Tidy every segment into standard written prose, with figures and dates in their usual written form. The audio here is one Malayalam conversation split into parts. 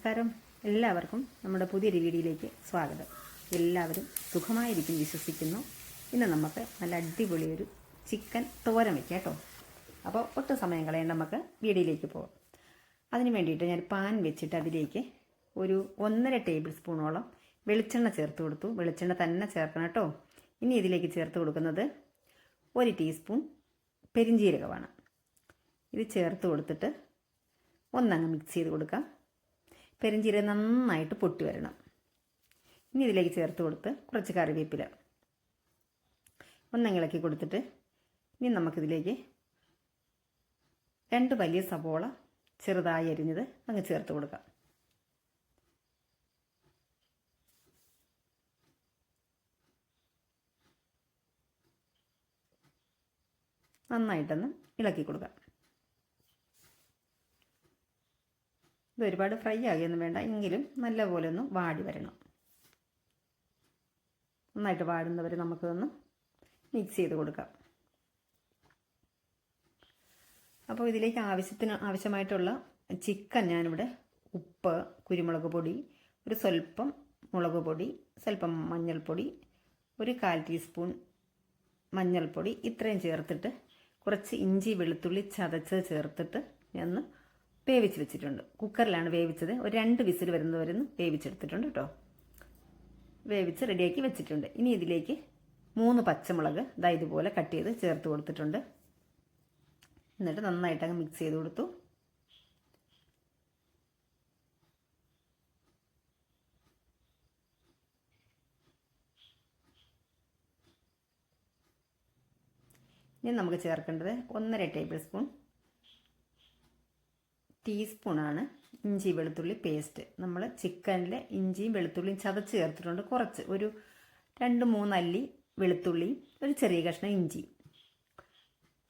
നമസ്കാരം. എല്ലാവർക്കും നമ്മുടെ പുതിയൊരു വീഡിയോയിലേക്ക് സ്വാഗതം. എല്ലാവരും സുഖമായിരിക്കും വിശ്വസിക്കുന്നു. ഇന്ന് നമുക്ക് നല്ല അടിപൊളിയൊരു ചിക്കൻ തോരൻ വയ്ക്കാം കേട്ടോ. അപ്പോൾ ഒട്ടും സമയം കളയാണ്ട് നമുക്ക് വീഡിയോയിലേക്ക് പോകാം. അതിന് വേണ്ടിയിട്ട് ഞാൻ പാൻ വെച്ചിട്ട് അതിലേക്ക് ഒരു 1.5 ടേബിൾ സ്പൂണോളം വെളിച്ചെണ്ണ ചേർത്ത് കൊടുത്തു. വെളിച്ചെണ്ണ തന്നെ ചേർക്കണം കേട്ടോ. ഇനി ഇതിലേക്ക് ചേർത്ത് കൊടുക്കുന്നത് 1 ടീസ്പൂൺ പെരിഞ്ജീരകമാണ്. ഇത് ചേർത്ത് കൊടുത്തിട്ട് ഒന്നങ്ങ് മിക്സ് ചെയ്ത് കൊടുക്കാം. പെരിഞ്ജീരകം നന്നായിട്ട് പൊട്ടി വരണം. ഇനി ഇതിലേക്ക് ചേർത്ത് കൊടുത്ത് കുറച്ച് കറിവേപ്പില ഒന്നിളക്കി കൊടുത്തിട്ട് ഇനി നമുക്കിതിലേക്ക് 2 വലിയ സവോള ചെറുതായി അരിഞ്ഞത് അങ്ങ് ചേർത്ത് കൊടുക്കാം. നന്നായിട്ടൊന്ന് ഇളക്കി കൊടുക്കാം. ഇത് ഒരുപാട് ഫ്രൈ ആകുകയൊന്നും വേണ്ട, എങ്കിലും നല്ലപോലെ ഒന്ന് വാടി വരണം. നന്നായിട്ട് വാടുന്നവരെ നമുക്കൊന്ന് മിക്സ് ചെയ്ത് കൊടുക്കാം. അപ്പോൾ ഇതിലേക്ക് ആവശ്യമായിട്ടുള്ള ചിക്കൻ ഞാനിവിടെ ഉപ്പ്, കുരുമുളക് പൊടി, ഒരു സ്വല്പം മുളക് പൊടി, സ്വല്പം മഞ്ഞൾപ്പൊടി, ഒരു 1/4 ടീസ്പൂൺ മഞ്ഞൾപ്പൊടി ഇത്രയും ചേർത്തിട്ട് കുറച്ച് ഇഞ്ചി വെളുത്തുള്ളി ചതച്ചത് ചേർത്തിട്ട് ഞാൻ വേവിച്ച് വെച്ചിട്ടുണ്ട്. കുക്കറിലാണ് വേവിച്ചത്. ഒരു 2 വിസിൽ വരുന്നവരെ വേവിച്ചെടുത്തിട്ടുണ്ട് കേട്ടോ. വേവിച്ച് റെഡിയാക്കി വെച്ചിട്ടുണ്ട്. ഇനി ഇതിലേക്ക് 3 പച്ചമുളക് ഇതുപോലെ കട്ട് ചെയ്ത് ചേർത്ത് കൊടുത്തിട്ടുണ്ട്. എന്നിട്ട് നന്നായിട്ട് അങ്ങ് മിക്സ് ചെയ്ത് കൊടുത്തു. ഇനി നമുക്ക് ചേർക്കേണ്ടത് 1.5 ടീസ്പൂണാണ് ഇഞ്ചി വെളുത്തുള്ളി പേസ്റ്റ്. നമ്മൾ ചിക്കനിൽ ഇഞ്ചിയും വെളുത്തുള്ളിയും ചതച്ച് ചേർത്തിട്ടുണ്ട്. കുറച്ച് ഒരു 2-3 അല്ലി വെളുത്തുള്ളിയും ഒരു ചെറിയ കഷ്ണം ഇഞ്ചി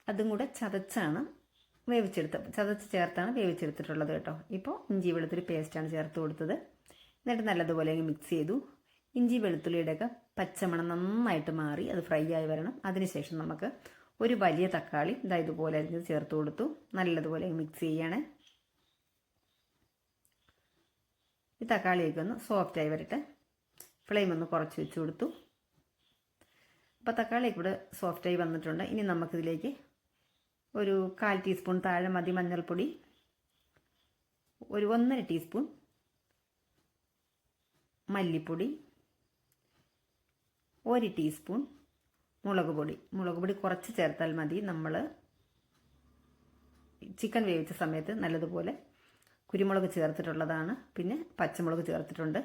അതും കൂടെ ചതച്ച് ചേർത്താണ് വേവിച്ചെടുത്തിട്ടുള്ളത് കേട്ടോ. ഇപ്പോൾ ഇഞ്ചി വെളുത്തുള്ളി പേസ്റ്റാണ് ചേർത്ത് കൊടുത്തത്. എന്നിട്ട് നല്ലതുപോലെ മിക്സ് ചെയ്തു. ഇഞ്ചി വെളുത്തുള്ളിയുടെയൊക്കെ പച്ചമണം നന്നായിട്ട് മാറി അത് ഫ്രൈ ആയി വരണം. അതിനുശേഷം നമുക്ക് ഒരു വലിയ തക്കാളി ഇതുപോലെ അരിഞ്ഞത് ചേർത്ത് കൊടുത്തു. നല്ലതുപോലെ മിക്സ് ചെയ്യണേ. ഈ തക്കാളിയൊക്കെ ഒന്ന് സോഫ്റ്റായി വരട്ടെ. ഫ്ലെയിം ഒന്ന് കുറച്ച് വെച്ച് കൊടുത്തു. അപ്പോൾ തക്കാളിയൊക്കെ ഇവിടെ സോഫ്റ്റായി വന്നിട്ടുണ്ട്. ഇനി നമുക്കിതിലേക്ക് ഒരു 1/4 ടീസ്പൂൺ താഴെ മതി മഞ്ഞൾപ്പൊടി, ഒരു 1.5 ടീസ്പൂൺ മല്ലിപ്പൊടി, 1 ടീസ്പൂൺ മുളക് പൊടി കുറച്ച് ചേർത്താൽ മതി. നമ്മൾ ചിക്കൻ വേവിച്ച സമയത്ത് നല്ലതുപോലെ കുരുമുളക് ചേർത്തിട്ടുള്ളതാണ്. പിന്നെ പച്ചമുളക് ചേർത്തിട്ടുണ്ട്.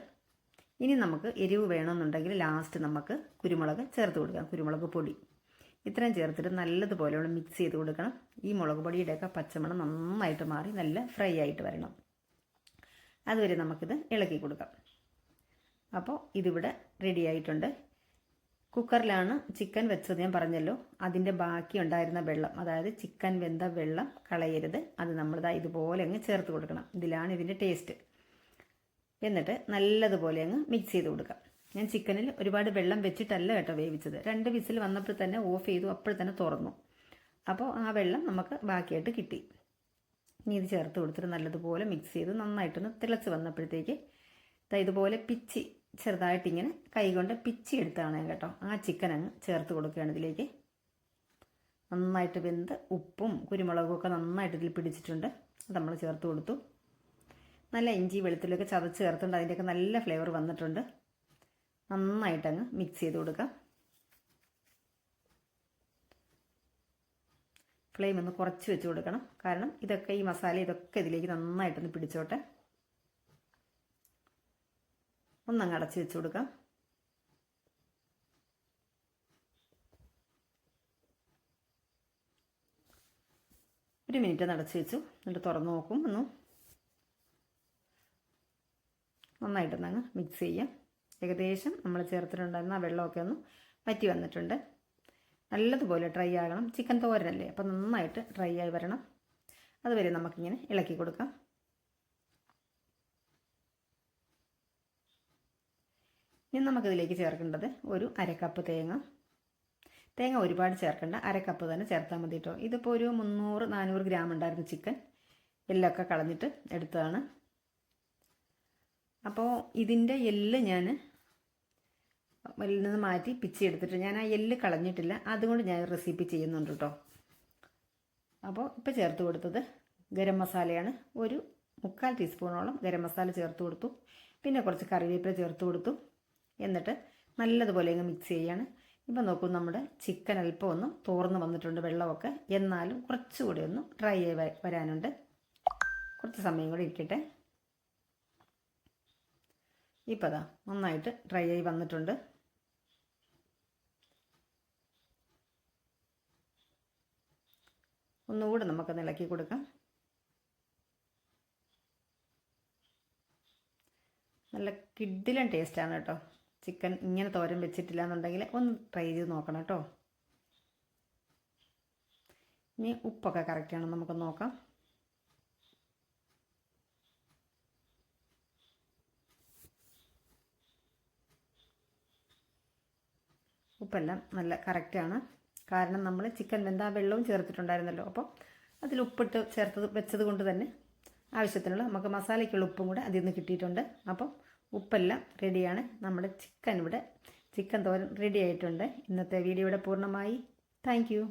ഇനി നമുക്ക് എരിവ് വേണമെന്നുണ്ടെങ്കിൽ ലാസ്റ്റ് നമുക്ക് കുരുമുളക് ചേർത്ത് കൊടുക്കാം. കുരുമുളക് പൊടി ഇത്രയും ചേർത്തിട്ട് നല്ലതുപോലെ മിക്സ് ചെയ്ത് കൊടുക്കണം. ഈ മുളക് പൊടിയുടെയൊക്കെ പച്ചമണം നന്നായിട്ട് മാറി നല്ല ഫ്രൈ ആയിട്ട് വരണം. അതുവരെ നമുക്കിത് ഇളക്കി കൊടുക്കാം. അപ്പോൾ ഇതിവിടെ റെഡി ആയിട്ടുണ്ട്. കുക്കറിലാണ് ചിക്കൻ വെച്ചത് ഞാൻ പറഞ്ഞല്ലോ. അതിൻ്റെ ബാക്കി ഉണ്ടായിരുന്ന വെള്ളം, അതായത് ചിക്കൻ വെന്ത വെള്ളം കളയരുത്. അത് നമ്മൾ ഇതുപോലെ അങ്ങ് ചേർത്ത് കൊടുക്കണം. ഇതിലാണ് ഇതിൻ്റെ ടേസ്റ്റ്. എന്നിട്ട് നല്ലതുപോലെ അങ്ങ് മിക്സ് ചെയ്ത് കൊടുക്കാം. ഞാൻ ചിക്കനിൽ ഒരുപാട് വെള്ളം വെച്ചിട്ടല്ല കേട്ടോ വേവിച്ചത്. 2 വിസിൽ വന്നപ്പോൾ തന്നെ ഓഫ് ചെയ്തു, അപ്പോൾ തന്നെ തുറന്നു. അപ്പോൾ ആ വെള്ളം നമുക്ക് ബാക്കിയായിട്ട് കിട്ടി. ഇനി ഇത് ചേർത്ത് കൊടുത്തിട്ട് നല്ലതുപോലെ മിക്സ് ചെയ്ത് നന്നായിട്ടൊന്ന് തിളച്ച് വന്നപ്പോഴത്തേക്ക് ഇതുപോലെ ചെറുതായിട്ടിങ്ങനെ കൈകൊണ്ട് പിച്ചി എടുത്താണ് കേട്ടോ. ആ ചിക്കൻ അങ്ങ് ചേർത്ത് കൊടുക്കുകയാണ് ഇതിലേക്ക്. നന്നായിട്ട് വെന്ത് ഉപ്പും കുരുമുളകും ഒക്കെ നന്നായിട്ട് ഇതിൽ പിടിച്ചിട്ടുണ്ട്. അത് നമ്മൾ ചേർത്ത് കൊടുത്തു. നല്ല ഇഞ്ചി വെളുത്തുള്ളിയൊക്കെ ചതച്ച് ചേർത്തുണ്ട്. അതിൻ്റെയൊക്കെ നല്ല ഫ്ലേവർ വന്നിട്ടുണ്ട്. നന്നായിട്ടങ്ങ് മിക്സ് ചെയ്ത് കൊടുക്കാം. ഫ്ലെയിം ഒന്ന് കുറച്ച് വെച്ച് കൊടുക്കണം. കാരണം ഈ മസാല ഇതൊക്കെ ഇതിലേക്ക് നന്നായിട്ടൊന്ന് പിടിച്ചോട്ടെ. ഒന്നങ്ങ് അടച്ച് വെച്ച് കൊടുക്കാം. ഒരു മിനിറ്റ് അടച്ച് വെച്ചു. എന്നിട്ട് തുറന്ന് നോക്കും. നന്നായിട്ടൊന്നങ്ങ് മിക്സ് ചെയ്യാം. ഏകദേശം നമ്മൾ ചേർത്തിട്ടുണ്ടായിരുന്ന ആ വെള്ളമൊക്കെ ഒന്ന് വറ്റി വന്നിട്ടുണ്ട്. നല്ലതുപോലെ ഡ്രൈ ആകണം. ചിക്കൻ തോരനല്ലേ, അപ്പം നന്നായിട്ട് ഡ്രൈ ആയി വരണം. അതുവരെ നമുക്കിങ്ങനെ ഇളക്കി കൊടുക്കാം. ഇനി നമുക്കിതിലേക്ക് ചേർക്കേണ്ടത് ഒരു 1/2 കപ്പ് തേങ്ങ ഒരുപാട് ചേർക്കേണ്ട, 1/2 കപ്പ് തന്നെ ചേർത്താൽ മതി കേട്ടോ. ഇതിപ്പോൾ ഒരു 300-400 ഗ്രാം ഉണ്ടായിരുന്നു ചിക്കൻ. എല്ലൊക്കെ കളഞ്ഞിട്ട് എടുത്തതാണ്. അപ്പോൾ ഇതിൻ്റെ എല്ല് ഞാൻ അതിൽ നിന്ന് മാറ്റി പിച്ചി എടുത്തിട്ട് ഞാൻ ആ എല്ല് കളഞ്ഞിട്ടില്ല, അതുകൊണ്ട് ഞാൻ റെസിപ്പി ചെയ്യുന്നുണ്ട് കേട്ടോ. അപ്പോൾ ഇപ്പോൾ ചേർത്ത് കൊടുത്തത് ഗരം മസാലയാണ്. ഒരു 3/4 ടീസ്പൂണോളം ഗരം മസാല ചേർത്ത് കൊടുത്തു. പിന്നെ കുറച്ച് കറിവേപ്പില ചേർത്ത് കൊടുത്തു. എന്നിട്ട് നല്ലതുപോലെ അങ്ങ് മിക്സ് ചെയ്യാണ്. ഇപ്പം നോക്കൂ, നമ്മുടെ ചിക്കൻ അല്പം ഒന്ന് തോർന്ന് വന്നിട്ടുണ്ട് വെള്ളമൊക്കെ. എന്നാലും കുറച്ചുകൂടി ഒന്ന് ഡ്രൈ ആയി വരാനുണ്ട്. കുറച്ച് സമയം കൂടി ഇരിക്കട്ടെ. ഇപ്പോൾ അതാ നന്നായിട്ട് ഡ്രൈ ആയി വന്നിട്ടുണ്ട്. ഒന്നുകൂടെ നമുക്കൊന്ന് ഇളക്കി കൊടുക്കാം. നല്ല കിഡിലൻ ടേസ്റ്റാണ് കേട്ടോ. ചിക്കൻ ഇങ്ങനെ തോരൻ വെച്ചിട്ടില്ല എന്നുണ്ടെങ്കിൽ ഒന്ന് ട്രൈ ചെയ്ത് നോക്കണം കേട്ടോ. ഇനി ഉപ്പൊക്കെ കറക്റ്റാണ് നമുക്ക് നോക്കാം. ഉപ്പെല്ലാം നല്ല കറക്റ്റാണ്. കാരണം നമ്മൾ ചിക്കൻ വെന്താ വെള്ളവും ചേർത്തിട്ടുണ്ടായിരുന്നല്ലോ. അപ്പോൾ അതിൽ ഉപ്പിട്ട് വെച്ചത് കൊണ്ട് തന്നെ ആവശ്യത്തിനുള്ള നമുക്ക് മസാലയ്ക്കുള്ള ഉപ്പും കൂടെ അതിൽ നിന്ന് കിട്ടിയിട്ടുണ്ട്. അപ്പം ഉപ്പെല്ലാം റെഡിയാണ്. നമ്മുടെ ചിക്കൻ തോരൻ റെഡി ആയിട്ടുണ്ട്. ഇന്നത്തെ വീഡിയോ ഇവിടെ പൂർണ്ണമായി. Thank you.